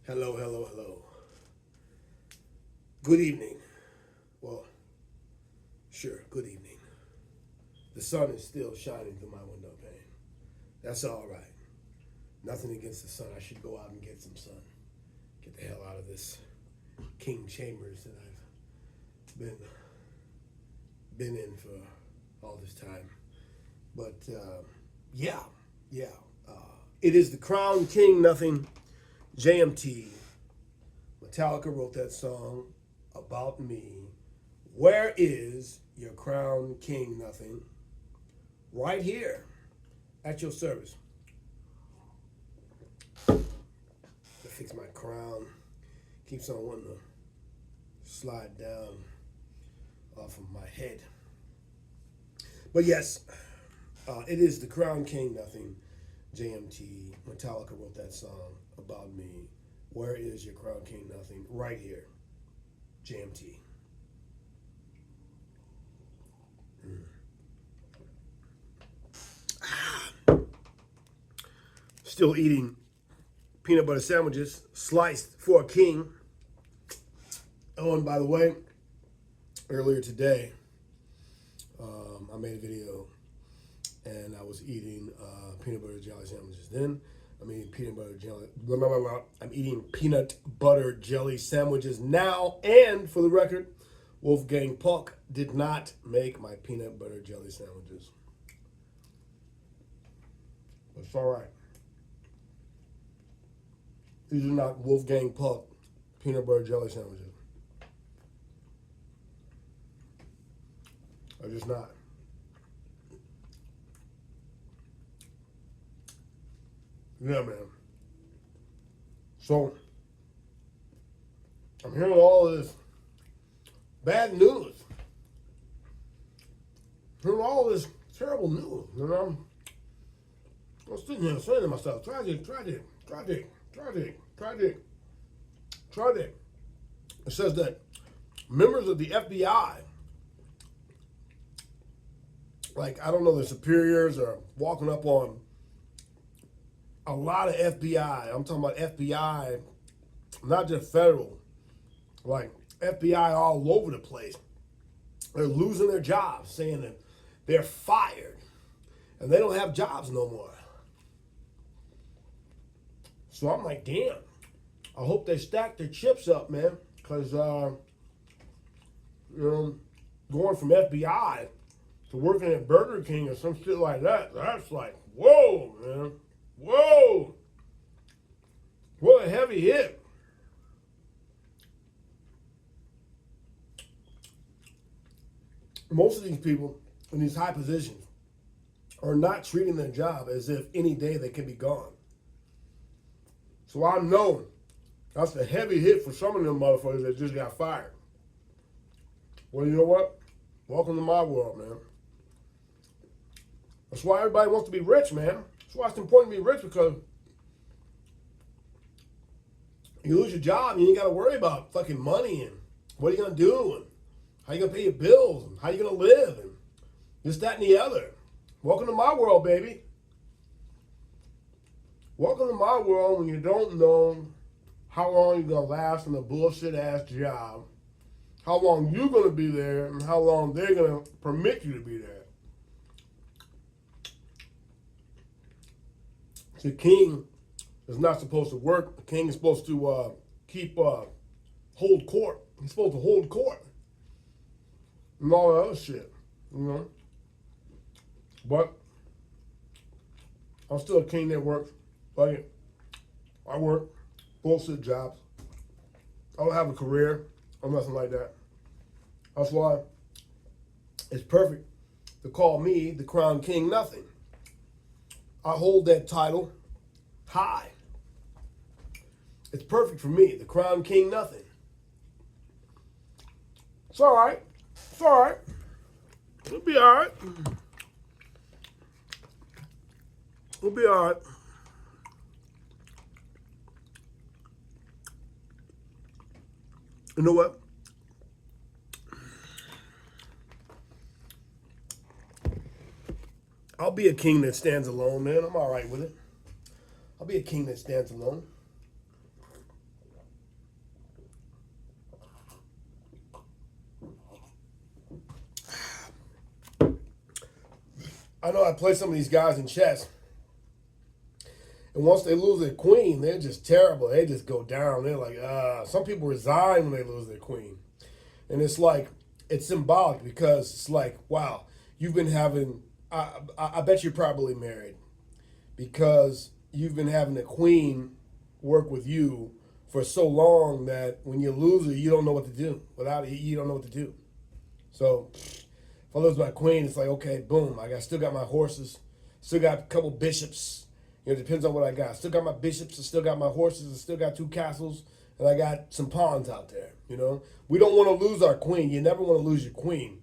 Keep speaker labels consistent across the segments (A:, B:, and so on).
A: Hello, hello, hello. Good evening. Well, sure, good evening. The sun is still shining through my window pane. That's all right. Nothing against the sun. I should go out and get some sun. Get the hell out of this King Chambers that I've been in for all this time. But yeah. It is the Crown King Nothing. JMT. Metallica wrote that song about me. Where is your crown, King Nothing? Right here at your service. To fix my crown. Keeps on wanting to slide down off of my head. But yes, it is the Crown King Nothing. JMT. Metallica wrote that song about me. Where is your Crown King Nothing? Right here. JMT. Still eating peanut butter sandwiches sliced for a king. Oh, and by the way, earlier today, I made a video and I was eating peanut butter jelly sandwiches. Then I'm eating peanut butter jelly. I'm eating peanut butter jelly sandwiches now. And for the record, Wolfgang Puck did not make my peanut butter jelly sandwiches. But it's all right. These are not Wolfgang Puck peanut butter jelly sandwiches. They're just not. Yeah, man. So, I'm hearing all of this bad news. Hearing all this terrible news. And I'm sitting here saying to myself, tragic. It says that members of the FBI, like, I don't know, their superiors are walking up on a lot of FBI. I'm talking about FBI, not just federal, like FBI all over the place. They're losing their jobs, saying that they're fired and they don't have jobs no more. So I'm like, damn, I hope they stack their chips up, man, because, going from FBI to working at Burger King or some shit like that, that's like, whoa, man. Whoa! What a heavy hit. Most of these people in these high positions are not treating their job as if any day they can be gone. So I know that's a heavy hit for some of them motherfuckers that just got fired. Well, you know what? Welcome to my world, man. That's why everybody wants to be rich, man. That's why it's important to be rich, because you lose your job and you ain't got to worry about fucking money and what are you going to do and how you going to pay your bills and how you going to live and this, that, and the other. Welcome to my world, baby. Welcome to my world when you don't know how long you're going to last in a bullshit-ass job, how long you're going to be there, and how long they're going to permit you to be there. The king is not supposed to work. The king is supposed to hold court. He's supposed to hold court and all that other shit, you know. But I'm still a king that works. Like, I work bullshit jobs. I don't have a career or nothing like that. That's why it's perfect to call me the Crown King Nothing. I hold that title high. It's perfect for me, the Crown King Nothing. It's all right. It's all right. It'll be all right. It'll be all right. You know what? I'll be a king that stands alone, man. I'm all right with it. I'll be a king that stands alone. I know I play some of these guys in chess, and once they lose their queen, they're just terrible. They just go down. They're like, some people resign when they lose their queen. And it's like, it's symbolic because it's like, wow, you've been having, I bet you're probably married because you've been having a queen work with you for so long that when you lose her, you don't know what to do. Without it, you don't know what to do. So if I lose my queen, it's like, okay, boom, still got my horses, still got a couple bishops. You know, it depends on what I got. Still got my bishops, I still got my horses, I still got 2 castles, and I got some pawns out there. You know, we don't want to lose our queen. You never want to lose your queen.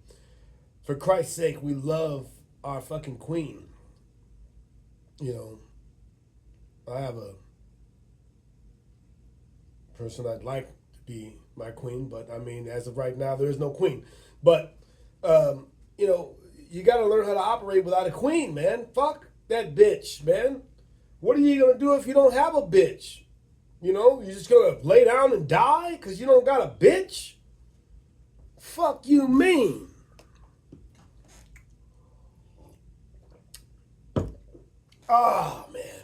A: For Christ's sake, we love our fucking queen. You know, I have a person I'd like to be my queen, but I mean, as of right now, there is no queen. But, you know, you got to learn how to operate without a queen, man. Fuck that bitch, man. What are you going to do if you don't have a bitch? You know, you're just going to lay down and die because you don't got a bitch? Fuck you mean? Ah, man.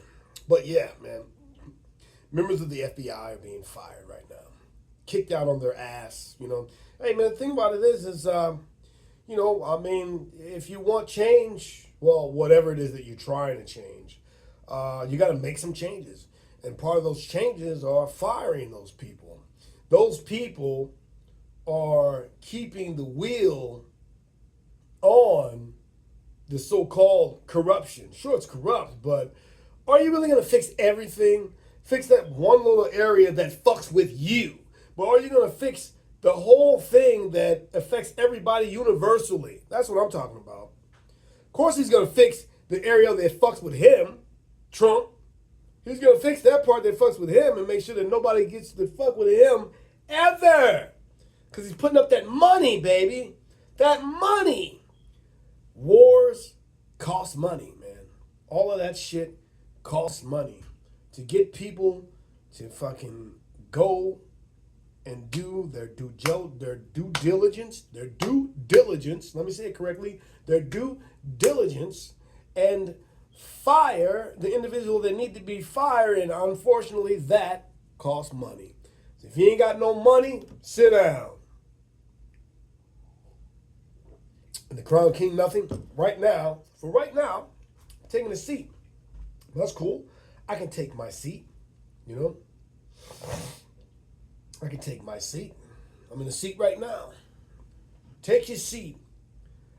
A: But yeah, man. Members of the FBI are being fired right now. Kicked out on their ass, you know. Hey, man, the thing about it is you know, I mean, if you want change, well, whatever it is that you're trying to change, you got to make some changes. And part of those changes are firing those people. Those people are keeping the wheel on the so-called corruption. Sure, it's corrupt, but are you really going to fix everything? Fix that one little area that fucks with you? But are you going to fix the whole thing that affects everybody universally? That's what I'm talking about. Of course, he's going to fix the area that fucks with him, Trump. He's going to fix that part that fucks with him and make sure that nobody gets to fuck with him ever. Because he's putting up that money, baby. That money. Wars cost money, man. All of that shit costs money. To get people to fucking go and do their due diligence, let me say it correctly, their due diligence, and fire the individual that need to be fired, and unfortunately that costs money. So if you ain't got no money, sit down. And the Crown King nothing, right now, taking a seat. That's cool. I can take my seat, you know. I can take my seat. I'm in the seat right now. Take your seat.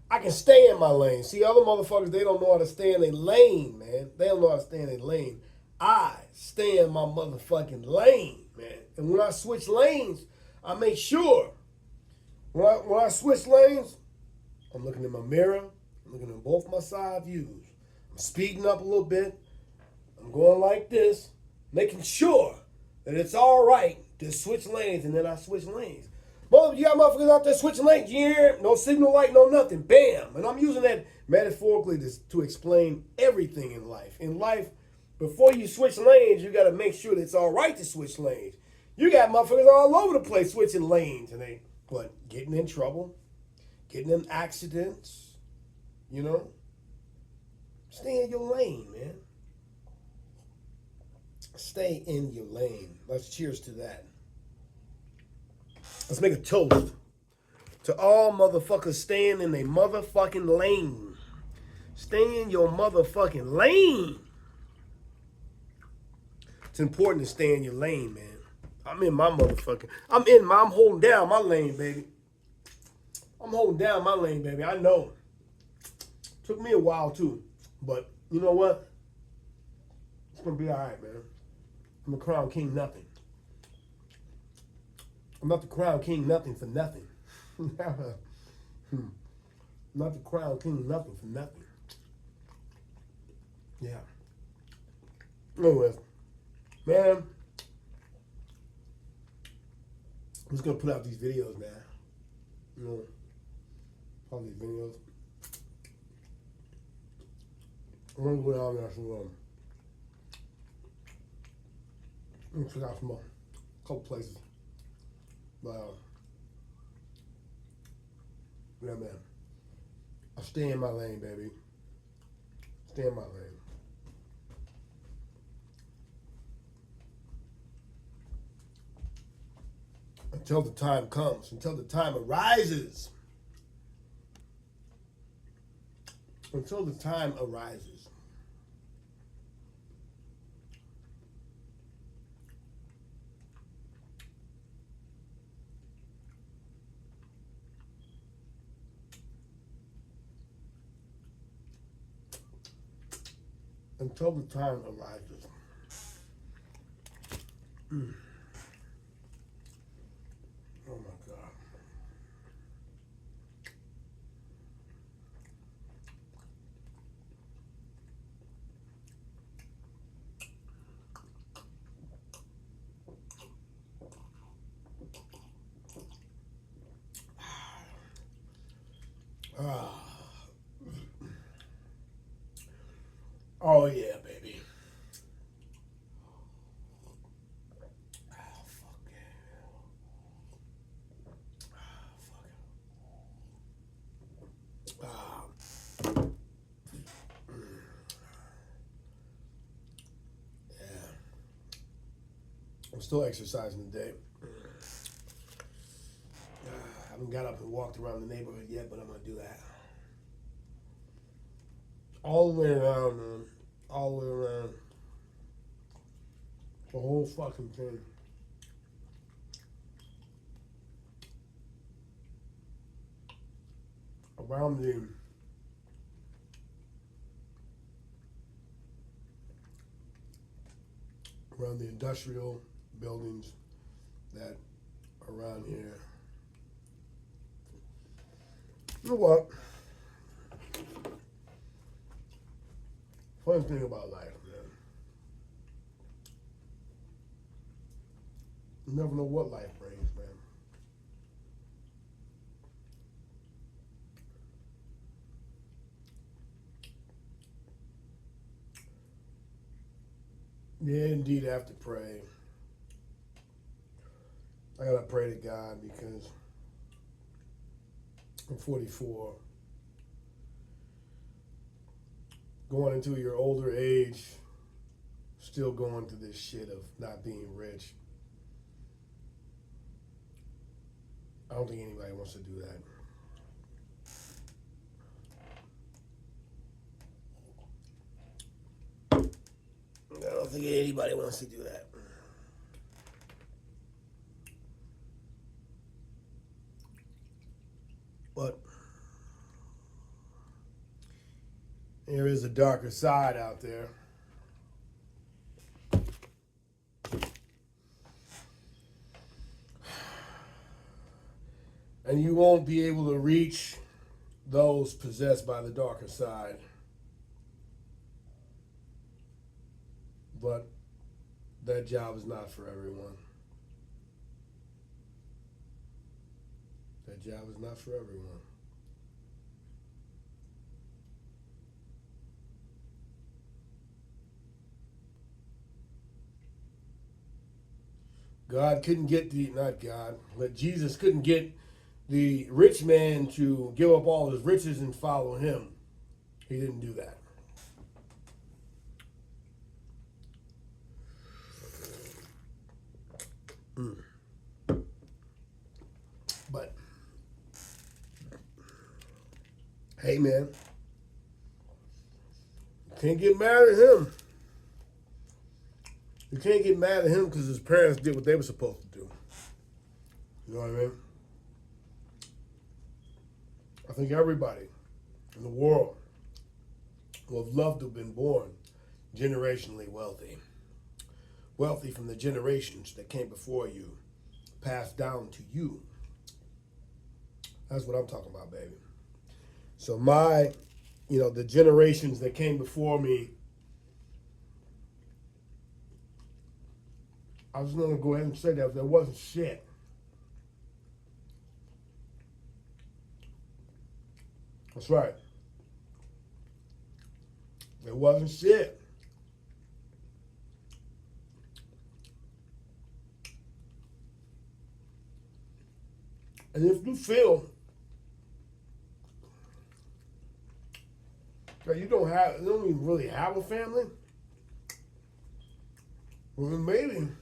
A: I can stay in my lane. See, other motherfuckers, they don't know how to stay in their lane, man. They don't know how to stay in their lane. I stay in my motherfucking lane, man. And when I switch lanes, I make sure. When I switch lanes, I'm looking in my mirror. I'm looking in both my side views. I'm speeding up a little bit. I'm going like this, making sure that it's all right to switch lanes, and then I switch lanes. Well, you got motherfuckers out there switching lanes. You hear? No signal light, no nothing. Bam. And I'm using that metaphorically to explain everything in life. In life, before you switch lanes, you got to make sure that it's all right to switch lanes. You got motherfuckers all over the place switching lanes, and they, getting in trouble, getting in accidents, you know? Stay in your lane, man. Stay in your lane. Let's cheers to that. Let's make a toast to all motherfuckers staying in their motherfucking lane. Stay in your motherfucking lane. It's important to stay in your lane, man. I'm holding down my lane, baby. I'm holding down my lane, baby. I know. Took me a while, too. But you know what? It's going to be all right, man. I'm the Crown King nothing. I'm not the Crown King nothing for nothing. I'm not the Crown King nothing for nothing. Yeah. Anyways, man, I'm just going to put out these videos, man. You know, all these videos. I'm going to go down there to check out some a couple places. But, yeah, man. I stay in my lane, baby. Stay in my lane. Until the time comes, until the time arises. Until the time arises. Until the time arises. Oh my God. Ah. Oh yeah, baby. Oh fuck yeah. Fuck. Yeah. I'm still exercising today. I haven't got up and walked around the neighborhood yet, but I'm gonna do that. All the way around, man. All the way around. The whole fucking thing. Around the industrial buildings that are around here. You know what? Funny thing about life, man. You never know what life brings, man. Yeah, indeed, I have to pray. I gotta pray to God because I'm 44. Going into your older age, still going through this shit of not being rich. I don't think anybody wants to do that. I don't think anybody wants to do that. But there is a darker side out there. And you won't be able to reach those possessed by the darker side. But that job is not for everyone. That job is not for everyone. God couldn't get not God, but Jesus couldn't get the rich man to give up all his riches and follow him. He didn't do that. But, hey man, you can't get mad at him. You can't get mad at him because his parents did what they were supposed to do. You know what I mean? I think everybody in the world will have loved to have been born generationally wealthy. Wealthy from the generations that came before you, passed down to you. That's what I'm talking about, baby. So the generations that came before me, I was going to go ahead and say that there wasn't shit. That's right. There wasn't shit. And if you feel that you don't even really have a family, well, then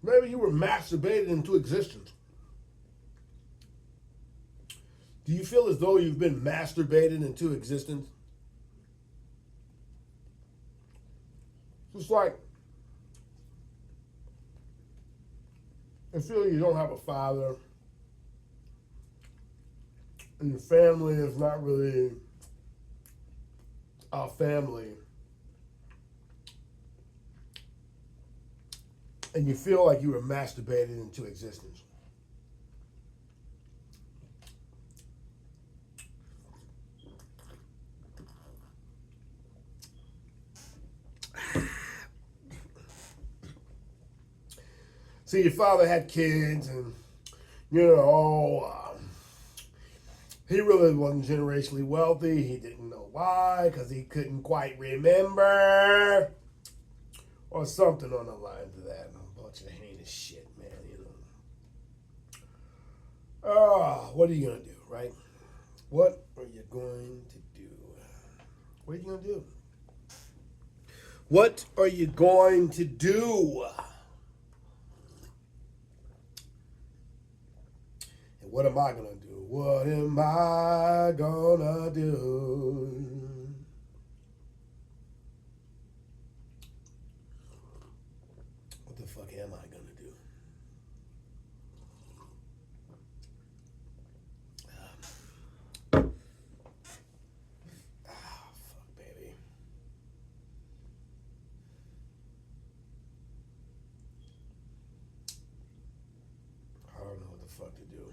A: maybe you were masturbated into existence. Do you feel as though you've been masturbated into existence? It's like, I feel you don't have a father, and your family is not really a family, and you feel like you were masturbated into existence. See, your father had kids, and he really wasn't generationally wealthy. He didn't know why, because he couldn't quite remember, or something on the lines of that. A bunch of heinous shit, man. Oh, what are you gonna do, right? What are you going to do? What are you gonna do? What are you going to do? And what am I gonna do? What am I gonna do? What the fuck am I gonna do? Fuck, baby. I don't know what the fuck to do.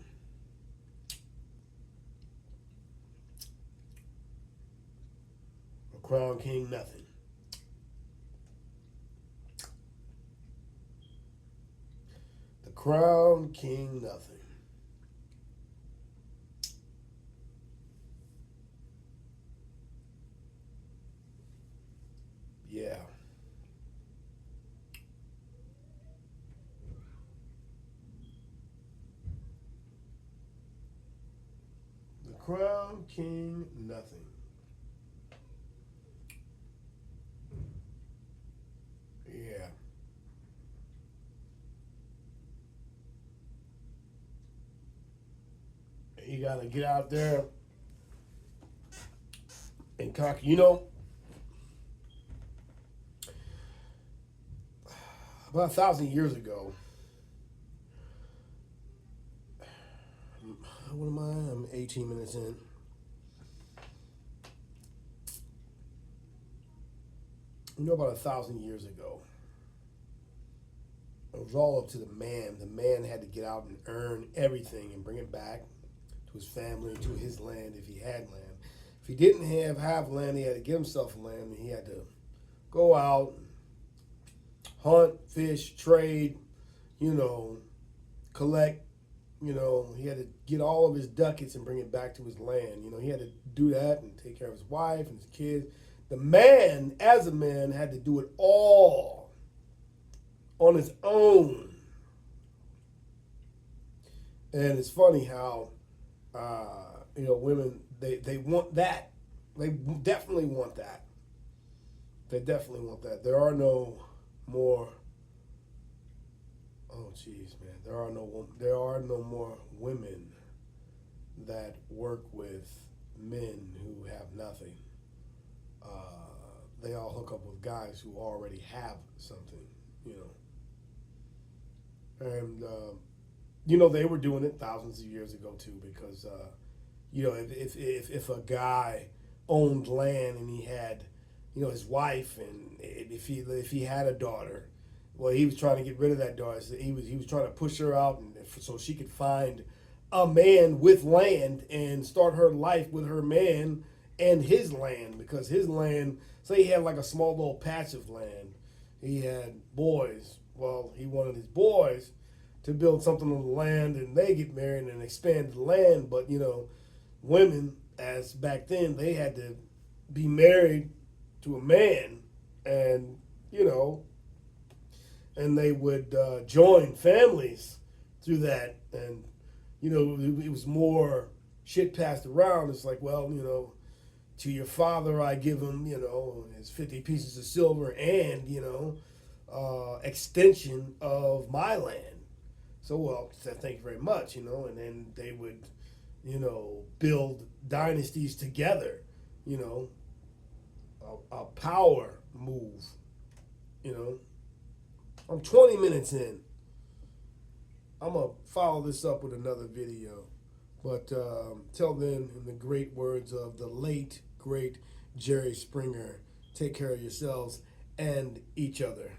A: A crown king, nothing. The crown king, nothing. Yeah. The crown king, nothing. Yeah. You gotta get out there and conquer. About 1,000 years ago, what am I? I'm 18 minutes in. About 1,000 years ago, it was all up to the man. The man had to get out and earn everything and bring it back to his family, to his land if he had land. If he didn't have land, he had to get himself land, and he had to go out, hunt, fish, trade, collect. He had to get all of his ducats and bring it back to his land. He had to do that and take care of his wife and his kids. The man, as a man, had to do it all on his own. And it's funny how, women, they want that. They definitely want that. They definitely want that. There are no more, oh geez, man. There are no more women that work with men who have nothing. They all hook up with guys who already have something, And, they were doing it thousands of years ago too, because, if a guy owned land and he had, his wife, and if he had a daughter, well, he was trying to get rid of that daughter. So he was trying to push her out, and so she could find a man with land and start her life with her man and his land, because his land, say he had like a small little patch of land, he had boys. Well, he wanted his boys to build something on the land, and they get married and expand the land. But women, as back then, they had to be married to a man, and and they would join families through that, and it was more shit passed around. It's like, well, To your father I give him, his 50 pieces of silver and, extension of my land. So, well, thank you very much, and then they would, build dynasties together, you know, a power move, you know. I'm 20 minutes in. I'm going to follow this up with another video. But till then, in the great words of the late, great Jerry Springer, take care of yourselves and each other.